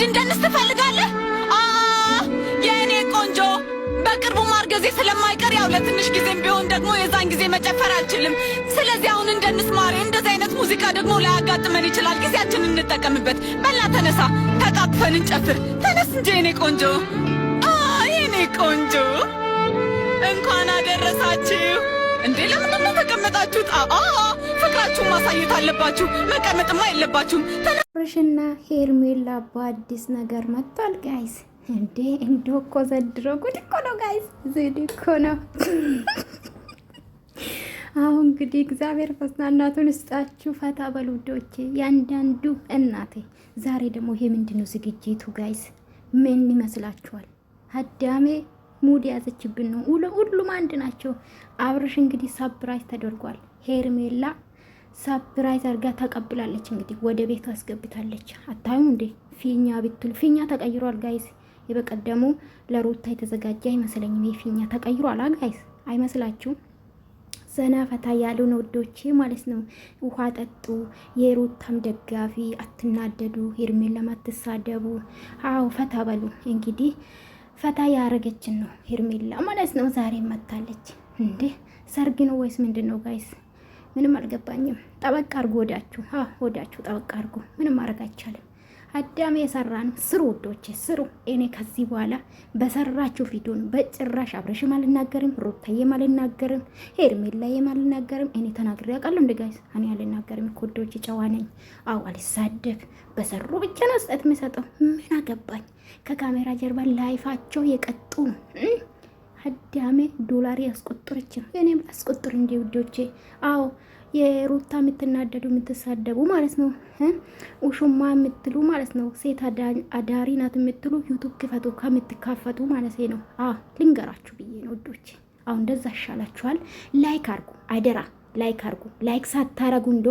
እንድንደንስ ትፈልጋለህ? የእኔ ቆንጆ በቅርቡ ማርገዜ ስለማይቀር ያው ለትንሽ ጊዜም ቢሆን ደግሞ የዛን ጊዜ መጨፈር አልችልም። ስለዚህ አሁን እንደንስ ማሬ። እንደዚህ አይነት ሙዚቃ ደግሞ ላያጋጥመን ይችላል። ጊዜያችንን እንጠቀምበት። በላ ተነሳ፣ ተቃቅፈን እንጨፍር። ተነስ እንጂ የኔ ቆንጆ። የኔ ቆንጆ እንኳን አደረሳችሁ። እንዴ ለምንድን ነው ተቀመጣችሁት? ፍቅራችሁን ማሳየት አለባችሁ። መቀመጥማ የለባችሁም። አብርሽና ሄርሜላ በአዲስ ነገር መጥቷል ጋይስ። እንዴ እኮ ዘንድሮ ጉድ እኮ ነው ጋይስ፣ ዘንድ እኮ ነው። አሁን እንግዲህ እግዚአብሔር መጽናናቱን ይስጣችሁ። ፈታ በሉ ውዶቼ፣ ያንዳንዱ እናቴ። ዛሬ ደግሞ ይሄ ምንድነው ዝግጅቱ ጋይስ? ምን ይመስላችኋል? አዳሜ ሙድ ያዘችብን ነው። ሁሉም አንድ ናቸው። አብርሽ እንግዲህ ሰፕራይዝ ተደርጓል። ሄርሜላ ሰፕራይዝ አድርጋ ተቀብላለች። እንግዲህ ወደ ቤቱ አስገብታለች። አታዩም እንዴ? ፊኛ ብትሉ ፊኛ ተቀይሯል ጋይስ። የበቀደሙ ለሩታ የተዘጋጀ አይመስለኝም። የፊኛ ተቀይሯል ጋይስ፣ አይመስላችሁም? ዘና ፈታ ያሉ ነው ውዶቼ ማለት ነው። ውሃ ጠጡ። የሩታም ደጋፊ አትናደዱ፣ ሄርሜላም አትሳደቡ። አዎ ፈታ በሉ እንግዲህ ፈታ ያረገችን ነው ሄርሜላ ማለት ነው። ዛሬ መታለች እንዴ! ሰርግ ነው ወይስ ምንድነው ጋይስ? ምንም አልገባኝም። ጠበቅ አርጉ ወዳችሁ፣ ወዳችሁ ጠበቅ አርጉ። ምንም ማድረግ አይቻልም። አዳሜ የሰራ ነው። ስሩ ውዶቼ ስሩ። እኔ ከዚህ በኋላ በሰራችሁ ቪዲዮ ነው በጭራሽ አብረሽም አልናገርም፣ ሩታዬም አልናገርም፣ ሄርሜላዬም አልናገርም። እኔ ተናግሬ አውቃለሁ እንደ ጋይስ? እኔ አልናገርም እኮ ውዶቼ፣ ጨዋ ነኝ። አዎ አልሳደብ። በሰሩ ብቻ ነው ስጠት የሚሰጠው። ምን አገባኝ? ከካሜራ ጀርባ ላይፋቸው የቀጡ ነው። አዳሜ ዶላር ያስቆጥረች ነው። እኔም አስቆጥር እንደ ውዶቼ። አዎ የሩታ የምትናደዱ የምትሳደቡ ማለት ነው፣ ውሹማ የምትሉ ማለት ነው፣ ሴት አዳሪ ናት የምትሉ ዩቱብ ክፈቱ ከምትካፈቱ ማለት ነው። ልንገራችሁ ብዬ ነው ውዶቼ። አሁን እንደዛ ይሻላችኋል። ላይክ አርጉ አደራ፣ ላይክ አርጉ። ላይክ ሳታረጉ እንዶ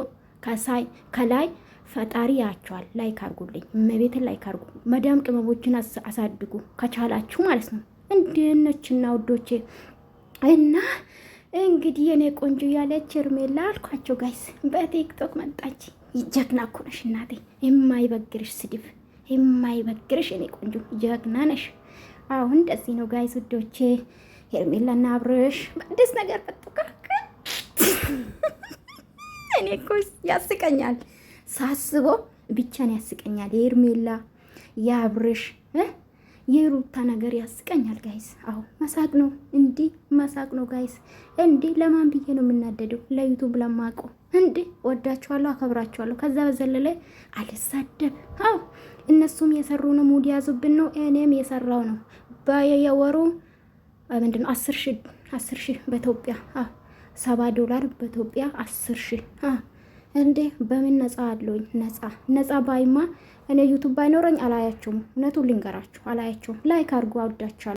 ከላይ ፈጣሪ ያቸዋል። ላይክ አርጉልኝ፣ እመቤትን ላይክ አርጉ። መዳም ቅመሞችን አሳድጉ ከቻላችሁ ማለት ነው። እንደነችና ውዶቼ እና እንግዲህ የኔ ቆንጆ ያለች ሄርሜላ አልኳቸው ጋይስ። በቲክቶክ መጣች። ጀግና እኮ ነሽ እናቴ፣ የማይበግርሽ ስድብ የማይበግርሽ የኔ ቆንጆ ጀግና ነሽ። አሁን እንደዚህ ነው ጋይስ ውዶቼ። ሄርሜላና አብርሽ በአዲስ ነገር በጥቃ እኔ እኮ ያስቀኛል ሳስቦ ብቻን ያስቀኛል። የሄርሜላ የአብርሽ የሩታ ነገር ያስቀኛል ጋይስ። አዎ መሳቅ ነው፣ እንዲህ መሳቅ ነው ጋይስ። እንዲህ ለማን ብዬ ነው የምናደደው? ለዩቱብ ለማቆ እንዲህ ወዳችኋለሁ፣ አከብራችኋለሁ። ከዛ በዘለለ አልሳደብ። አዎ እነሱም የሰሩ ነው፣ ሙድ ያዙብን ነው። እኔም የሰራው ነው። በየወሩ ምንድነው 10 ሺህ በኢትዮጵያ $70 በኢትዮጵያ 10 ሺህ እንዴ በምን ነፃ አለኝ? ነፃ ባይማ እኔ ዩቱብ ባይኖረኝ አላያቸውም። እውነቱን ልንገራችሁ አላያቸውም። ላይክ አድርጉ፣ አውዳችኋለሁ።